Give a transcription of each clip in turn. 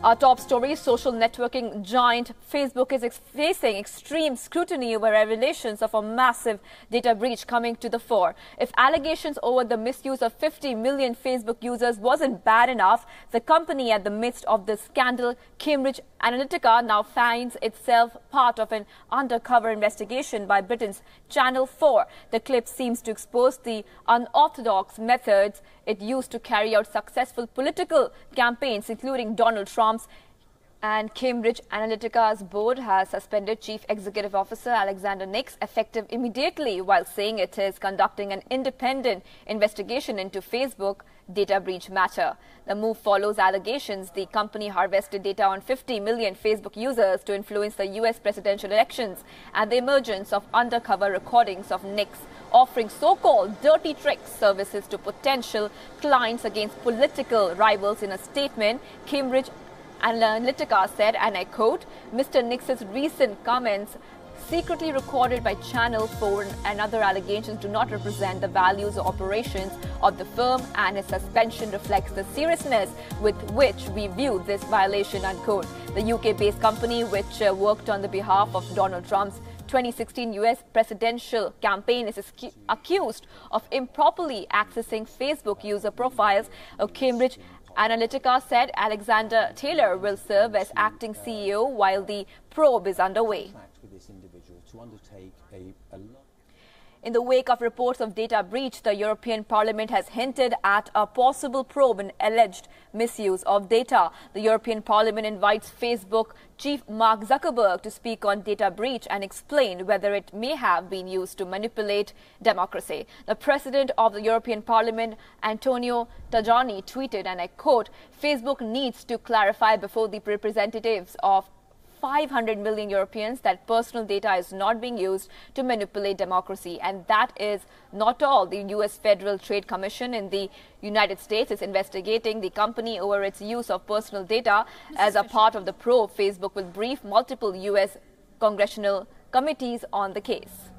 Our top story, social networking giant Facebook is facing extreme scrutiny over revelations of a massive data breach coming to the fore. If allegations over the misuse of 50 million Facebook users wasn't bad enough, the company at the midst of the scandal, Cambridge Analytica, now finds itself part of an undercover investigation by Britain's Channel 4. The clip seems to expose the unorthodox methods it used to carry out successful political campaigns, including Donald Trump's. And Cambridge Analytica's board has suspended Chief Executive Officer Alexander Nix effective immediately, while saying it is conducting an independent investigation into Facebook data breach matter. The move follows allegations the company harvested data on 50 million Facebook users to influence the US presidential elections, and the emergence of undercover recordings of Nix offering so-called dirty tricks services to potential clients against political rivals. In a statement, Cambridge Analytica said, and I quote, "Mr. Nix's recent comments secretly recorded by Channel 4 and other allegations do not represent the values or operations of the firm, and his suspension reflects the seriousness with which we view this violation," unquote. The UK-based company, which worked on the behalf of Donald Trump's 2016 US presidential campaign, is accused of improperly accessing Facebook user profiles. Cambridge Analytica said Alexander Taylor will serve as acting CEO while the probe is underway. In the wake of reports of data breach, the European Parliament has hinted at a possible probe in alleged misuse of data. The European Parliament invites Facebook chief Mark Zuckerberg to speak on data breach and explain whether it may have been used to manipulate democracy. The President of the European Parliament, Antonio Tajani, tweeted, and I quote, "Facebook needs to clarify before the representatives of 500 million Europeans that personal data is not being used to manipulate democracy." And that is not all. The US Federal Trade Commission in the United States is investigating the company over its use of personal data. As a part of the probe, Facebook will brief multiple US congressional committees on the case.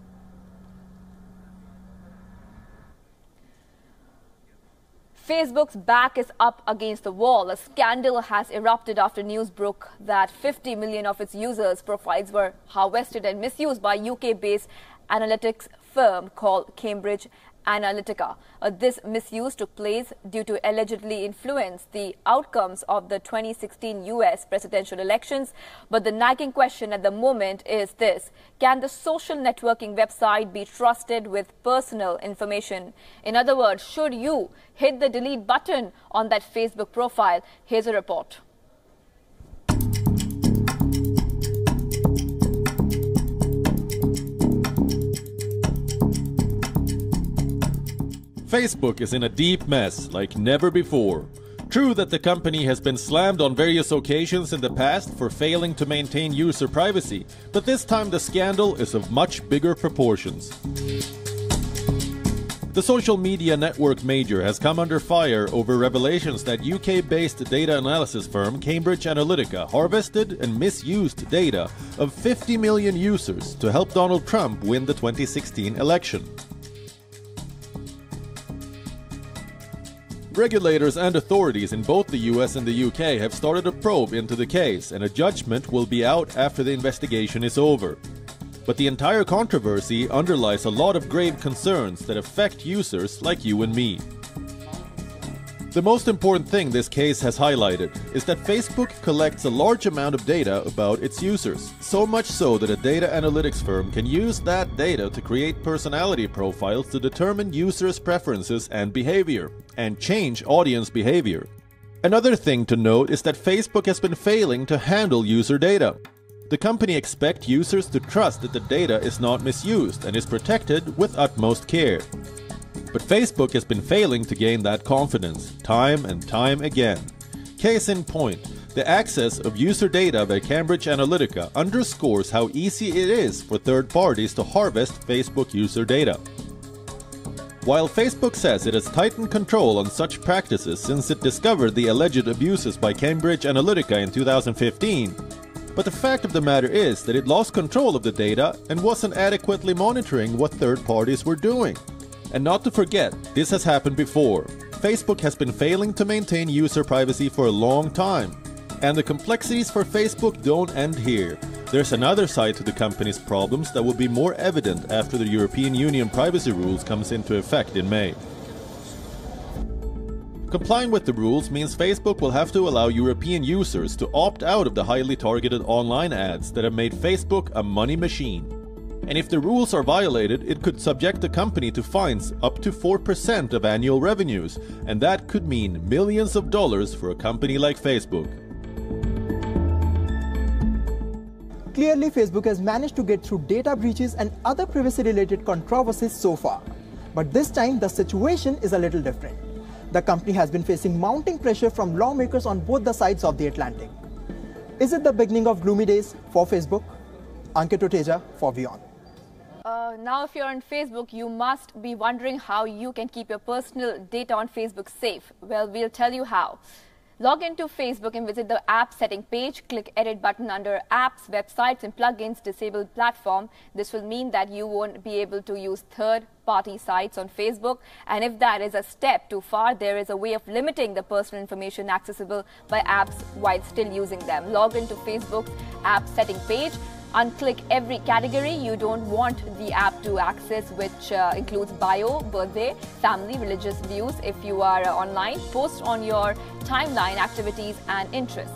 Facebook's back is up against the wall. A scandal has erupted after news broke that 50 million of its users' profiles were harvested and misused by UK-based analytics firm called Cambridge Analytica. This misuse took place due to allegedly influence the outcomes of the 2016 US presidential elections. But the nagging question at the moment is this: can the social networking website be trusted with personal information? In other words, should you hit the delete button on that Facebook profile? Here's a report. Facebook is in a deep mess like never before. True that the company has been slammed on various occasions in the past for failing to maintain user privacy, but this time the scandal is of much bigger proportions. The social media network major has come under fire over revelations that UK-based data analysis firm Cambridge Analytica harvested and misused data of 50 million users to help Donald Trump win the 2016 election. Regulators and authorities in both the US and the UK have started a probe into the case, and a judgment will be out after the investigation is over. But the entire controversy underlies a lot of grave concerns that affect users like you and me. The most important thing this case has highlighted is that Facebook collects a large amount of data about its users, so much so that a data analytics firm can use that data to create personality profiles to determine users' preferences and behavior, and change audience behavior. Another thing to note is that Facebook has been failing to handle user data. The company expects users to trust that the data is not misused and is protected with utmost care. But Facebook has been failing to gain that confidence, time and time again. Case in point, the access of user data by Cambridge Analytica underscores how easy it is for third parties to harvest Facebook user data. While Facebook says it has tightened control on such practices since it discovered the alleged abuses by Cambridge Analytica in 2015, but the fact of the matter is that it lost control of the data and wasn't adequately monitoring what third parties were doing. And not to forget, this has happened before. Facebook has been failing to maintain user privacy for a long time. And the complexities for Facebook don't end here. There's another side to the company's problems that will be more evident after the European Union privacy rules comes into effect in May. Complying with the rules means Facebook will have to allow European users to opt out of the highly targeted online ads that have made Facebook a money machine. And if the rules are violated, it could subject the company to fines up to 4% of annual revenues, and that could mean millions of dollars for a company like Facebook. Clearly, Facebook has managed to get through data breaches and other privacy-related controversies so far. But this time, the situation is a little different. The company has been facing mounting pressure from lawmakers on both the sides of the Atlantic. Is it the beginning of gloomy days for Facebook? Ankit Oteja for WION. Now, if you're on Facebook, you must be wondering how you can keep your personal data on Facebook safe. Well, we'll tell you how. Log into Facebook and visit the app setting page. Click edit button under apps, websites and plugins, disabled platform. This will mean that you won't be able to use third-party sites on Facebook. And if that is a step too far, there is a way of limiting the personal information accessible by apps while still using them. Log into Facebook's app setting page. Unclick every category you don't want the app to access, which includes bio, birthday, family, religious views if you are online, post on your timeline, activities and interests.